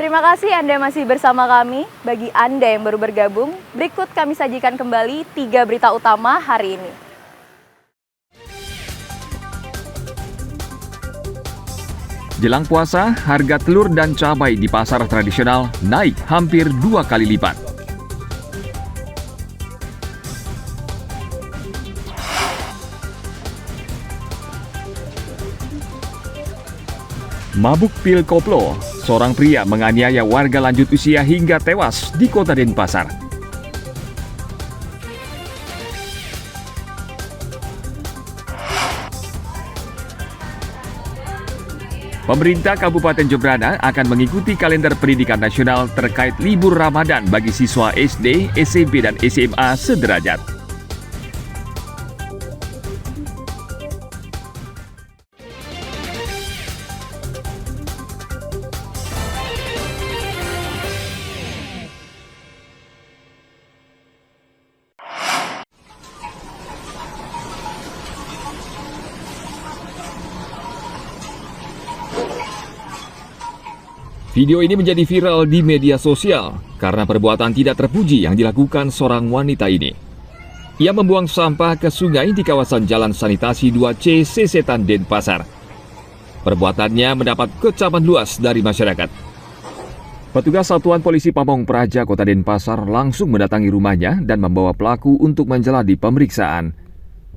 Terima kasih Anda masih bersama kami. Bagi Anda yang baru bergabung, berikut kami sajikan kembali 3 berita utama hari ini. Jelang puasa, harga telur dan cabai di pasar tradisional naik hampir 2 kali lipat. Mabuk pil koplo, seorang pria menganiaya warga lanjut usia hingga tewas di Kota Denpasar. Pemerintah Kabupaten Jembrana akan mengikuti kalender pendidikan nasional terkait libur Ramadan bagi siswa SD, SMP, dan SMA sederajat. Video ini menjadi viral di media sosial karena perbuatan tidak terpuji yang dilakukan seorang wanita ini. Ia membuang sampah ke sungai di kawasan Jalan Sanitasi 2C Sesetan Denpasar. Perbuatannya mendapat kecaman luas dari masyarakat. Petugas Satuan Polisi Pamong Praja Kota Denpasar langsung mendatangi rumahnya dan membawa pelaku untuk menjalani pemeriksaan.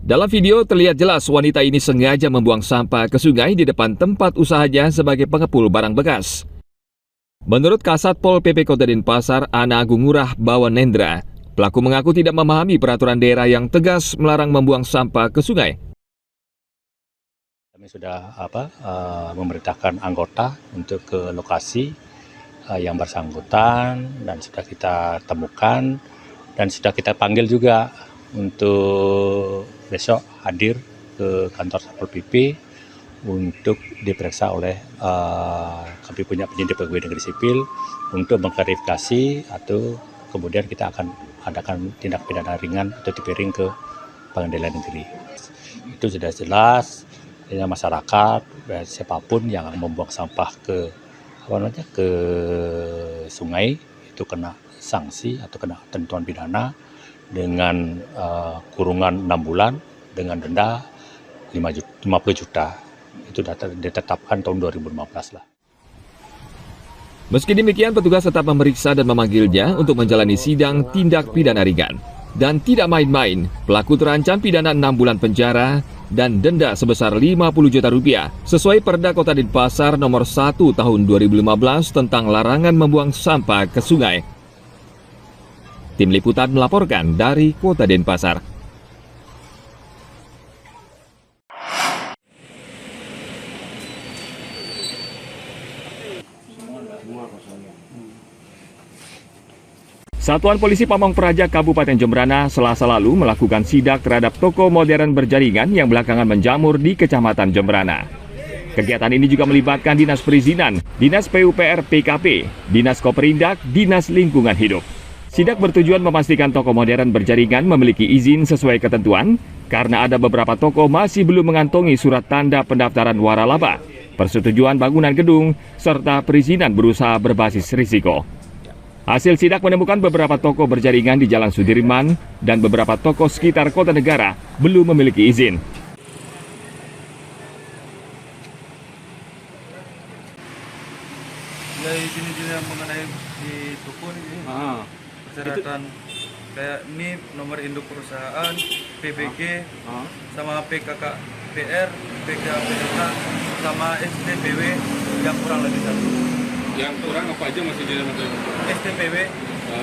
Dalam video terlihat jelas wanita ini sengaja membuang sampah ke sungai di depan tempat usahanya sebagai pengepul barang bekas. Menurut Kasat Pol PP Kota Denpasar, Ana Agung Ngurah Bawanendra, pelaku mengaku tidak memahami peraturan daerah yang tegas melarang membuang sampah ke sungai. Kami sudah memerintahkan anggota untuk ke lokasi yang bersangkutan dan sudah kita temukan dan sudah kita panggil juga untuk besok hadir ke kantor Satpol PP untuk diperiksa oleh kami punya penyidik pegawai negeri sipil untuk mengklarifikasi atau kemudian kita akan adakan tindak pidana ringan atau dipiring ke pengadilan negeri. Itu sudah jelas masyarakat siapapun yang membuang sampah ke sungai itu kena sanksi atau kena tentuan pidana dengan kurungan 6 bulan dengan denda 50 juta. Itu ditetapkan tahun 2015 lah. Meski demikian, petugas tetap memeriksa dan memanggilnya untuk menjalani sidang tindak pidana ringan. Dan tidak main-main, pelaku terancam pidana 6 bulan penjara dan denda sebesar 50 juta rupiah sesuai Perda Kota Denpasar nomor 1 tahun 2015 tentang larangan membuang sampah ke sungai. Tim Liputan melaporkan dari Kota Denpasar. Satuan Polisi Pamong Praja Kabupaten Jembrana Selasa lalu melakukan sidak terhadap toko modern berjaringan yang belakangan menjamur di Kecamatan Jembrana. Kegiatan ini juga melibatkan Dinas Perizinan, Dinas PUPR PKP, Dinas Koperindak, Dinas Lingkungan Hidup. Sidak bertujuan memastikan toko modern berjaringan memiliki izin sesuai ketentuan karena ada beberapa toko masih belum mengantongi surat tanda pendaftaran waralaba, persetujuan bangunan gedung, serta perizinan berusaha berbasis risiko. Hasil sidak menemukan beberapa toko berjaringan di Jalan Sudirman dan beberapa toko sekitar Kota Negara belum memiliki izin. Ya izin-izin yang mengenai di toko ini, persyaratan kayak ini nomor induk perusahaan, PBG, sama PKKPR, PKPK, sama STPW yang kurang lebih satu. Yang kurang apa aja masih di dalam itu? STPW,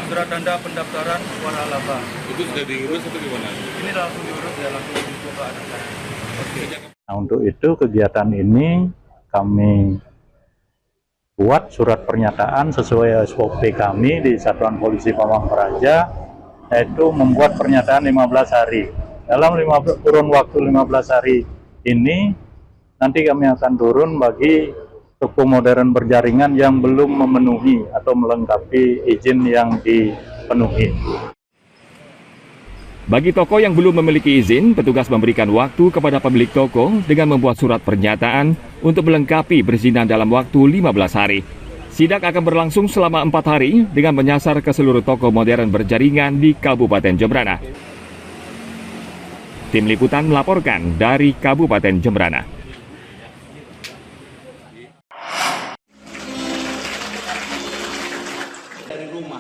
surat tanda pendaftaran waralaba. Itu sudah diurus atau gimana? Ini langsung diurus ya, langsung dibuka anak saya. Nah, untuk itu kegiatan ini kami buat surat pernyataan sesuai SOP kami di Satuan Polisi Pamong Praja, yaitu membuat pernyataan 15 hari. Dalam kurun waktu 15 hari ini, nanti kami akan turun bagi toko modern berjaringan yang belum memenuhi atau melengkapi izin yang dipenuhi. Bagi toko yang belum memiliki izin, petugas memberikan waktu kepada pemilik toko dengan membuat surat pernyataan untuk melengkapi perizinan dalam waktu 15 hari. Sidak akan berlangsung selama 4 hari dengan menyasar ke seluruh toko modern berjaringan di Kabupaten Jembrana. Tim Liputan melaporkan dari Kabupaten Jembrana. Dari rumah,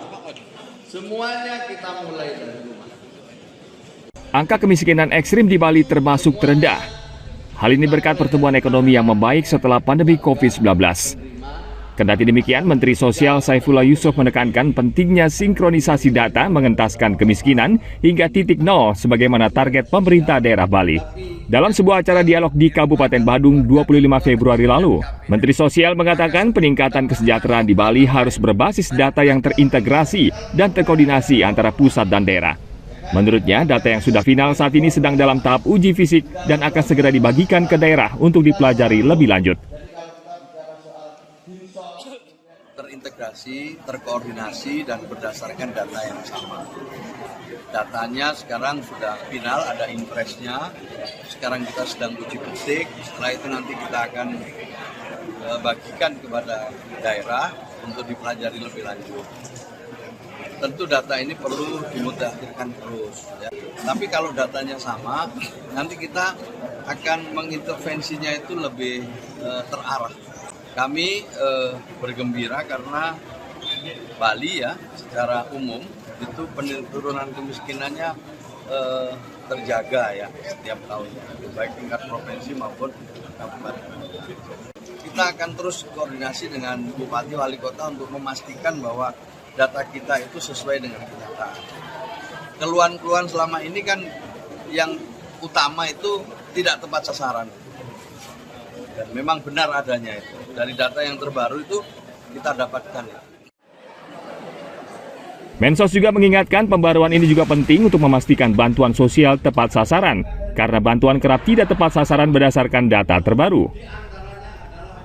semuanya kita mulai dari rumah. Angka kemiskinan ekstrim di Bali termasuk terendah. Hal ini berkat pertumbuhan ekonomi yang membaik setelah pandemi COVID-19. Kendati demikian, Menteri Sosial Saifullah Yusuf menekankan pentingnya sinkronisasi data mengentaskan kemiskinan hingga titik nol sebagaimana target pemerintah daerah Bali. Dalam sebuah acara dialog di Kabupaten Badung 25 Februari lalu, Menteri Sosial mengatakan peningkatan kesejahteraan di Bali harus berbasis data yang terintegrasi dan terkoordinasi antara pusat dan daerah. Menurutnya, data yang sudah final saat ini sedang dalam tahap uji fisik dan akan segera dibagikan ke daerah untuk dipelajari lebih lanjut. Terintegrasi, terkoordinasi, dan berdasarkan data yang sama. Datanya sekarang sudah final, ada impresnya. Sekarang kita sedang uji fisik. Setelah itu nanti kita akan bagikan kepada daerah untuk dipelajari lebih lanjut. Tentu data ini perlu dimutakhirkan terus. Ya. Tapi kalau datanya sama, nanti kita akan mengintervensinya itu lebih terarah. Kami bergembira karena Bali ya secara umum itu penurunan kemiskinannya terjaga ya setiap tahunnya, baik tingkat provinsi maupun kabupaten. Kita akan terus koordinasi dengan Bupati Wali Kota untuk memastikan bahwa data kita itu sesuai dengan kenyataan. Keluhan-keluhan selama ini kan yang utama itu tidak tepat sasaran. Dan memang benar adanya itu. Dari data yang terbaru itu kita dapatkan. Mensos juga mengingatkan pembaruan ini juga penting untuk memastikan bantuan sosial tepat sasaran, karena bantuan kerap tidak tepat sasaran berdasarkan data terbaru.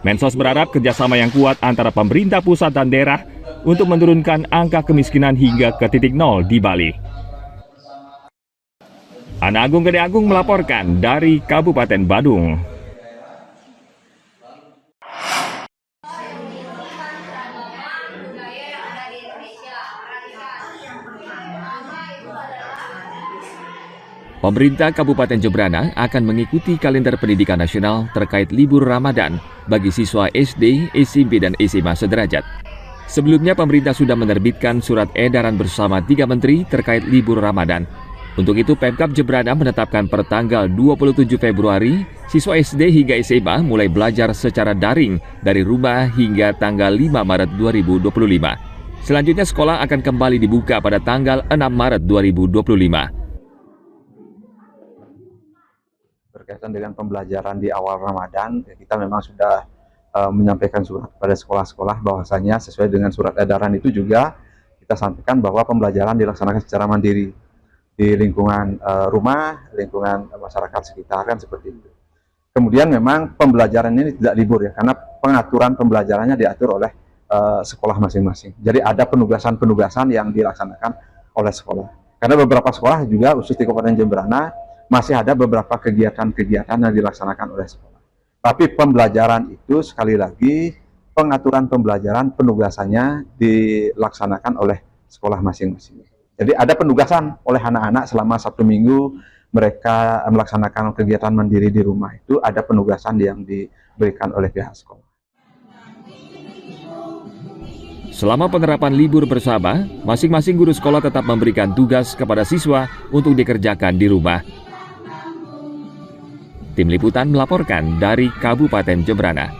Mensos berharap kerjasama yang kuat antara pemerintah pusat dan daerah untuk menurunkan angka kemiskinan hingga ke titik nol di Bali. Ana Agung Gede Agung melaporkan dari Kabupaten Badung. Pemerintah Kabupaten Jembrana akan mengikuti kalender pendidikan nasional terkait libur Ramadan bagi siswa SD, SMP, dan SMA sederajat. Sebelumnya, pemerintah sudah menerbitkan surat edaran bersama 3 menteri terkait libur Ramadan. Untuk itu, Pemkab Jembrana menetapkan per tanggal 27 Februari, siswa SD hingga SMA mulai belajar secara daring dari rumah hingga tanggal 5 Maret 2025. Selanjutnya, sekolah akan kembali dibuka pada tanggal 6 Maret 2025. Berkaitan dengan pembelajaran di awal Ramadan, kita memang sudah menyampaikan surat pada sekolah-sekolah bahwasanya sesuai dengan surat edaran itu juga kita sampaikan bahwa pembelajaran dilaksanakan secara mandiri di lingkungan rumah, lingkungan masyarakat sekitar kan seperti itu. Kemudian memang pembelajaran ini tidak libur ya, karena pengaturan pembelajarannya diatur oleh sekolah masing-masing. Jadi ada penugasan-penugasan yang dilaksanakan oleh sekolah. Karena beberapa sekolah juga khusus di Kabupaten Jembrana masih ada beberapa kegiatan-kegiatan yang dilaksanakan oleh sekolah. Tapi pembelajaran itu sekali lagi pengaturan pembelajaran penugasannya dilaksanakan oleh sekolah masing-masing. Jadi ada penugasan oleh anak-anak selama 1 minggu mereka melaksanakan kegiatan mandiri di rumah, itu ada penugasan yang diberikan oleh pihak sekolah. Selama penerapan libur bersama, masing-masing guru sekolah tetap memberikan tugas kepada siswa untuk dikerjakan di rumah. Tim Liputan melaporkan dari Kabupaten Jembrana.